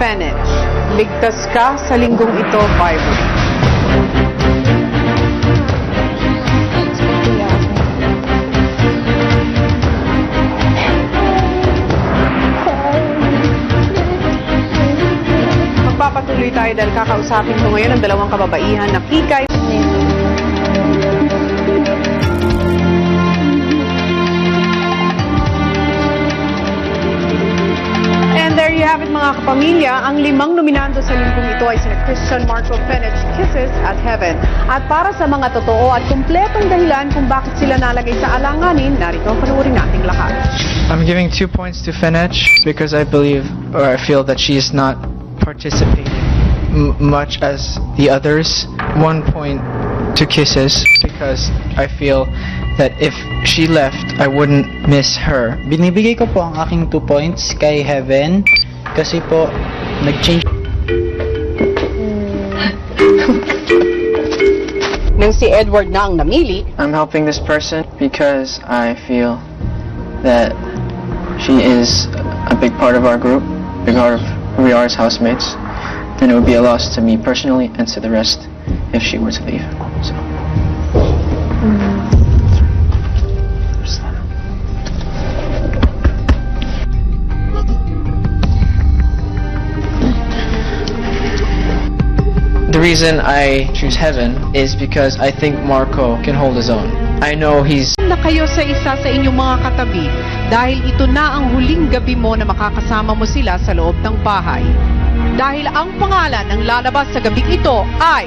Fenech, ligtas ka sa linggong ito, Vibrate. Magpapatuloy tayo dahil kakausapin ko ngayon ang dalawang kababaihan na Kikay. And there you have it, mga kapamilya. Ang 5 nominado sa linggong ito ay sina Christian Marco Fenech, Kisses at Heaven. At para sa mga totoo at kumpletong dahilan kung bakit sila nalagay sa alanganin, narito panoorin nating lahat. I'm giving 2 points to Fenech because I believe, or I feel that she is not participating much as the others. 1 point to Kisses because I feel that if she left, I wouldn't miss her. Binibigay ko po ang aking 2 points kay Heaven kasi po nag-change. Nang si Edward na ang namili, I'm helping this person because I feel that she is a big part of our group, big part of who we are as housemates. Then it would be a loss to me personally and to the rest if she were to leave. So. The reason I choose Heaven is because I think Marco can hold his own. I know he's... na kayo sa isa sa inyong mga katabi dahil ito na ang huling gabi mo na makakasama mo sila sa loob ng bahay. Dahil ang pangalan ng lalabas sa gabing ito ay...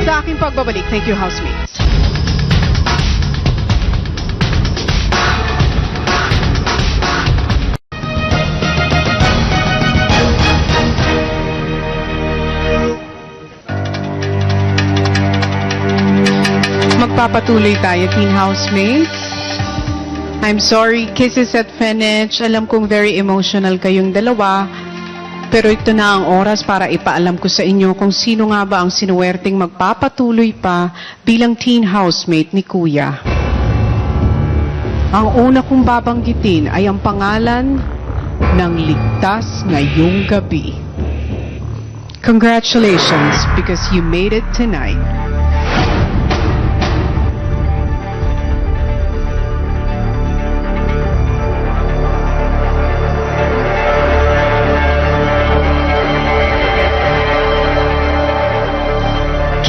Sa aking pagbabalik, thank you, housemates. Magpapatuloy tayo, teen housemates. I'm sorry, Kisses at Fenech. Alam kong very emotional kayong dalawa. Pero ito na ang oras para ipaalam ko sa inyo kung sino nga ba ang sinuwerteng magpapatuloy pa bilang teen housemate ni Kuya. Ang una kong babanggitin ay ang pangalan ng ligtas ngayong gabi. Congratulations because you made it tonight.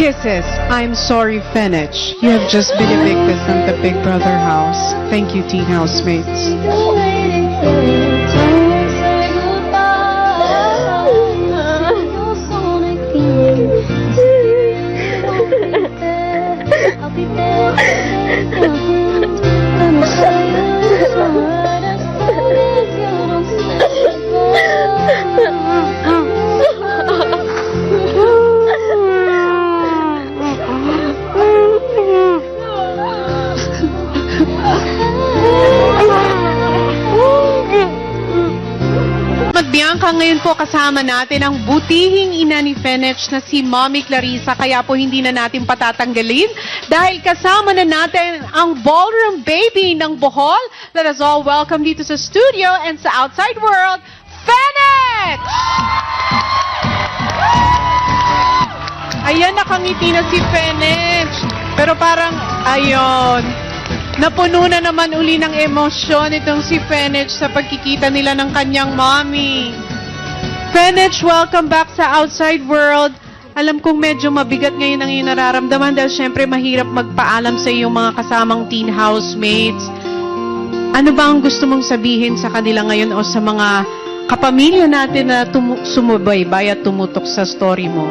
Kisses, I'm sorry, Fenech. You have just been evicted from the Big Brother house. Thank you, teen housemates. Bianca, ngayon po kasama natin ang butihing ina ni Fenech na si Mommy Clarissa, kaya po hindi na natin patatanggalin dahil kasama na natin ang ballroom baby ng Bohol. Let us all welcome dito sa studio and sa outside world, Fenech! Ayan, nakangiti na si Fenech. Pero parang, ayun, napuno na naman uli ng emosyon itong si Fenech sa pagkikita nila ng kanyang mommy. Fenech, welcome back sa outside world. Alam kong medyo mabigat ngayon ang iyong nararamdaman dahil syempre mahirap magpaalam sa iyong mga kasamang teen housemates. Ano ba ang gusto mong sabihin sa kanila ngayon o sa mga kapamilya natin na sumubaybay at tumutok sa story mo?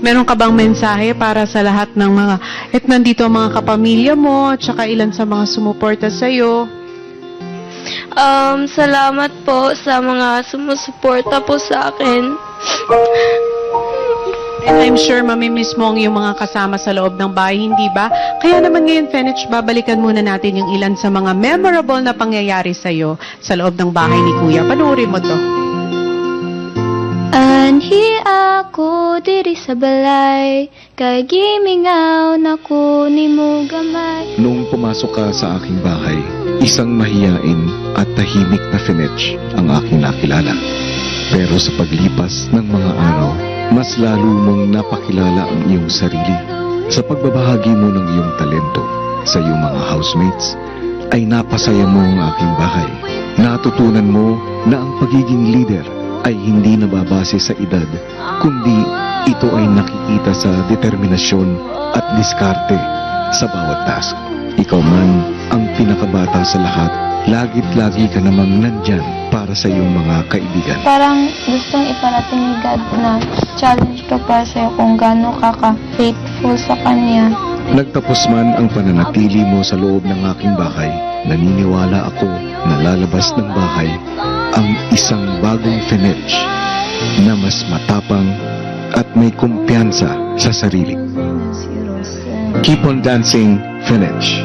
Meron ka bang mensahe para sa lahat ng mga, at nandito ang mga kapamilya mo, at saka ilan sa mga sumuporta sa'yo? Salamat po sa mga sumusuporta po sa akin. And I'm sure mamimiss mo ang iyong mga kasama sa loob ng bahay, hindi ba? Kaya naman ngayon, Fenech, babalikan muna natin yung ilan sa mga memorable na pangyayari sa'yo sa loob ng bahay ni Kuya. Panoorin mo to. Anhi ako diri sa balay, kay gimingaw na ko nimo gamay. Noong pumasok ka sa aking bahay, isang mahiyain at tahimik na Fenech ang aking nakilala. Pero sa paglipas ng mga araw, mas lalo mong napakilala ang iyong sarili. Sa pagbabahagi mo ng iyong talento sa iyong mga housemates, ay napasaya mo ang aking bahay. Natutunan mo na ang pagiging leader ay hindi nababase sa edad, kundi ito ay nakikita sa determinasyon at diskarte sa bawat task. Ikaw man ang pinakabata sa lahat, lagit-lagi ka namang nandyan para sa iyong mga kaibigan. Parang gustong iparating ni God na challenge to para sa'yo kung gaano ka ka-faithful sa Kanya. Nagtapos man ang pananatili mo sa loob ng aking bahay, naniniwala ako na lalabas ng bahay ang isang bagong Fenech na mas matapang at may kumpiyansa sa sarili. Keep on dancing, Fenech.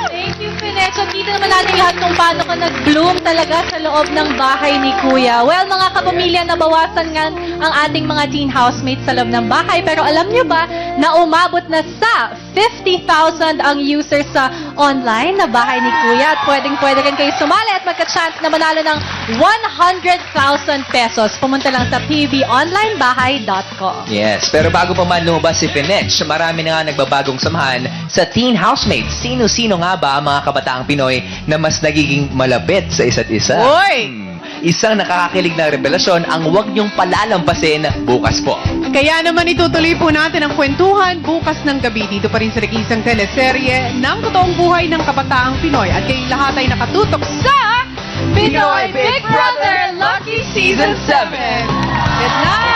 Thank you, Fenech. So, kita naman natin lahat kung paano ka nag-bloom talaga sa loob ng bahay ni Kuya. Well, mga kapamilya, nabawasan nga ang ating mga teen housemates sa loob ng bahay. Pero alam nyo ba na umabot na sa 50,000 ang users sa online na bahay ni Kuya? At pwedeng-pwede rin kayo sumali at magka-chance na manalo ng 100,000 pesos. Pumunta lang sa pbonlinebahay.com. Yes, pero bago pa man lumabas si Fenech, marami na nga nagbabagong samahan sa teen housemates. Sino-sino nga ba ang mga kabataang Pinoy na mas nagiging malapit sa isa't isa? Hoy! Isang nakakakilig na revelasyon ang huwag niyong palalampasin bukas po. Kaya naman itutuloy po natin ang kwentuhan bukas ng gabi dito pa rin sa isang teleserye ng totoong buhay ng kabataang Pinoy. At kayong lahat ay nakatutok sa Pinoy Big Brother Lucky Season 7. Good night!